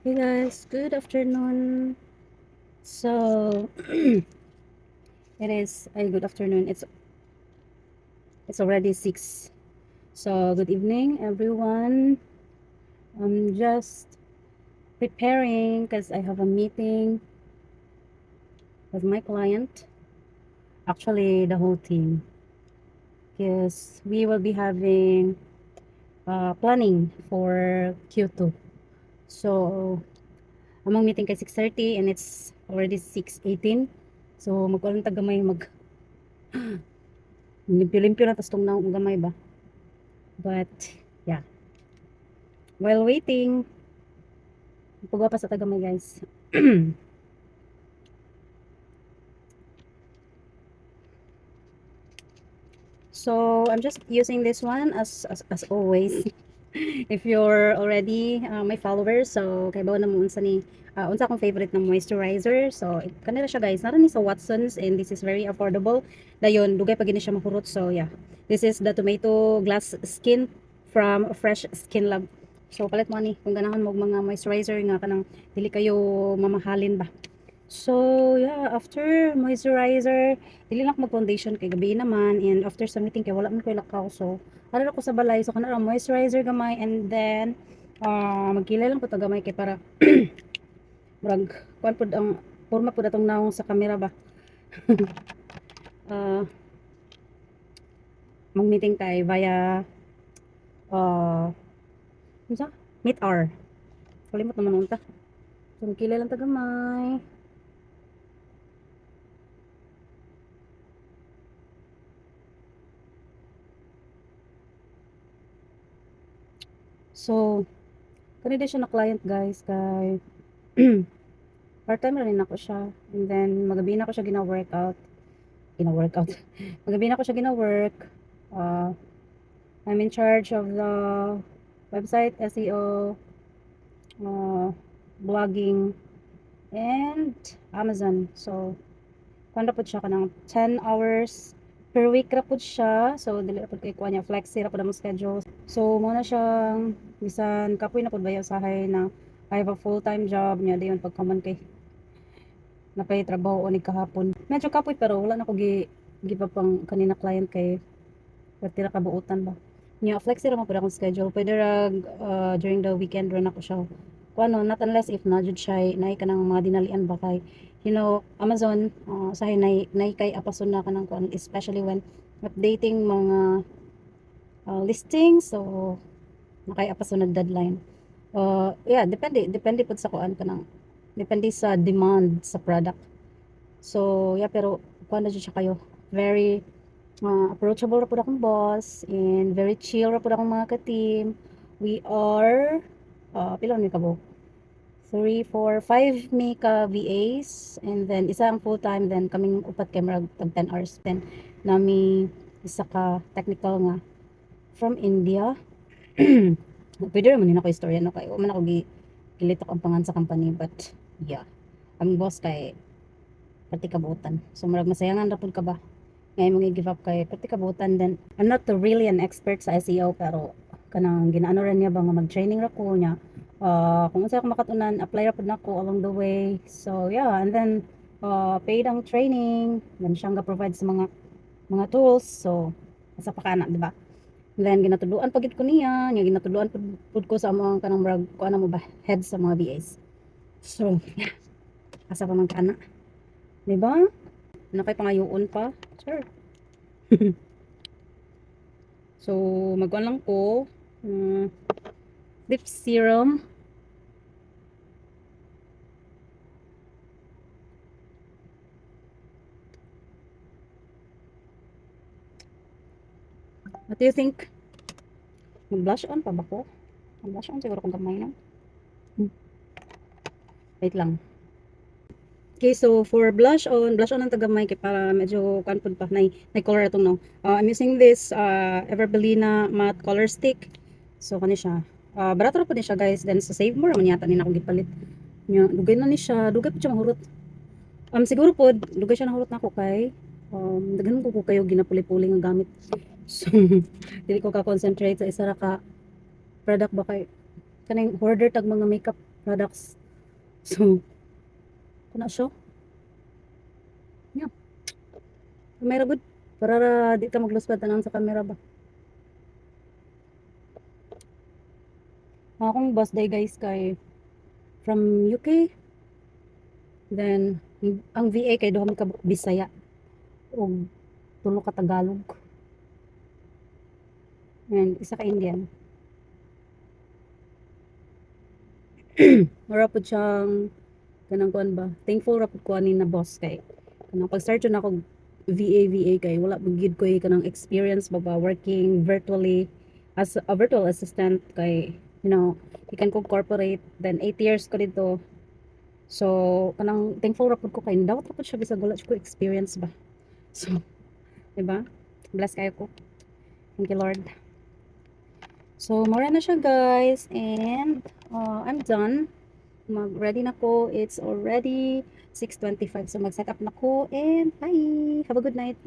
Hey guys, good afternoon. So it is a good afternoon. It's already 6. So good evening everyone. I'm just preparing because I have a meeting with my client. Actually, the whole team. Because we will be having planning for Q2. So among meeting kay 6:30 and it's already 6:18. So magkulang tagamay mag limpyo-limpyo na tas tungnaw ang gamay ba. But yeah, while waiting, pagawa pa sa tagamay guys. So I'm just using this one as always. If you're already my followers, so kay bawa na mo unsa ni unsa akong favorite na moisturizer. So kanila siya guys, nara ni sa Watsons and this is very affordable. Dayon dugay pa gini siya mahurot. So yeah, this is the tomato glass skin from Fresh Skin Lab. So palit mo ni kung ganahan mo mga moisturizer nga kanang dili kayo mamahalin ba. So, yeah, after moisturizer, dili lang ko mag-foundation kay gabi naman and after submitting kay wala man ko lakaw. So, ano ko sa balay so kana moisturizer gamay and then magkilay lang ko ta gamay kay para murag kuan pud ang porma pud atong naong sa camera ba. uh, Mag-meeting kay via unsa? Meet R. Kalimot naman unta. So, magkilay lang ta gamay. So, kanina siya na client guys kay part-time na rin ako siya. And then, magabi na ako siya gina-workout. Magabi na ako siya gina-work. Uh, I'm in charge of the website, SEO, blogging, and Amazon. So, kung po siya kanang 10 hours per week ra po siya. So, dili ra po kay kuha niya. Flexi ra po na mo schedule. So, muna siyang bisan kapoy na po bayo sahay na I have a full-time job niya. Dayon pagkaman kay napay trabaho ni kahapon. Medyo kapoy pero wala na ko give up ang kanina client kay tira kabuutan ba. Nya flexi ra man pud akong schedule. Pwede ra during the weekend ron ako siya. Kuno not unless if na jud siya nay kanang mga dinalian ba kay Amazon sahay nay kay apason na kanang kuan especially when updating mga listings so nakay apason na deadline. Yeah, depende pud sa kuan kanang depende sa demand sa product. So, yeah, pero kuan na jud siya kayo. Very approachable ra pud akong boss and very chill ra pud akong mga ka-team. We are pila ni kabo? 3, 4, 5 me ka VAs and then isa ang full-time then kaming upat kay murag tag 10 hours then nami isa ka technical nga from India. Pwede ra man din ako istorya no kay wa man ako gilit ako ang pangan sa company but yeah. Ang boss kay pati kabutan. So murag masayangan ra pud ka ba? Ngayon mong i-give up kay pati kabutan then I'm not really an expert sa SEO pero kanang ginaano ra niya ba nga mag-training ra ko niya. Kung unsa ako makatunan, apply ra pud nako along the way. So yeah, and then paid ang training, then siyang ga-provide sa mga tools. So asa pa kana, di ba? Then ginatudloan pagit ko niya, nya ginatudloan pud ko sa mga kanang murag kuan mo ba head sa mga VAs. So yeah, asa pa man kana, di ba? Ano kay pangayoon pa? Sure. So, magkuhan lang ko. Lip serum. What do you think? Mag-blush on pa ba ko? Mag-blush on siguro kung gamay na. Wait lang. Okay, so for blush on ang tagamay kay para medyo kanpod pa nay color atong no. I'm using this Everbelina matte color stick. So kani siya. Barato ra pud ni siya guys. Then sa Save More man yata ni ako gipalit. Nya dugay na ni siya. Dugay pud siya mahurot. Siguro pod dugay siya nahurot nako kay daghan ko kayo ginapuli-puli nga gamit. So dili ko ka concentrate sa isa ra ka product ba kay kanang hoarder tag mga makeup products. So, kuna siya. Yeah. Camera good. Para di ka magluspat tanan sa camera ba. Akong boss day guys kay from UK. Then, ang VA kay duha mi ka Bisaya ug tulo ka Tagalog. And isa ka Indian. Mura po siyang kanang kuan ba. Thankful ra pud ko ani na boss kay kanang pag-start yun ako VA kay wala pud gid ko kanang experience ba working virtually as a virtual assistant kay you can corporate then 8 years ko dito. So kanang thankful ra pud ko kay dawat ra pud siya bisag wala ko experience ba. So, 'di ba? Bless kayo ko. Thank you Lord. So, mura na siya guys and I'm done. Mag-ready na ko. It's already 6:25. So, mag-set up na ko and bye! Have a good night.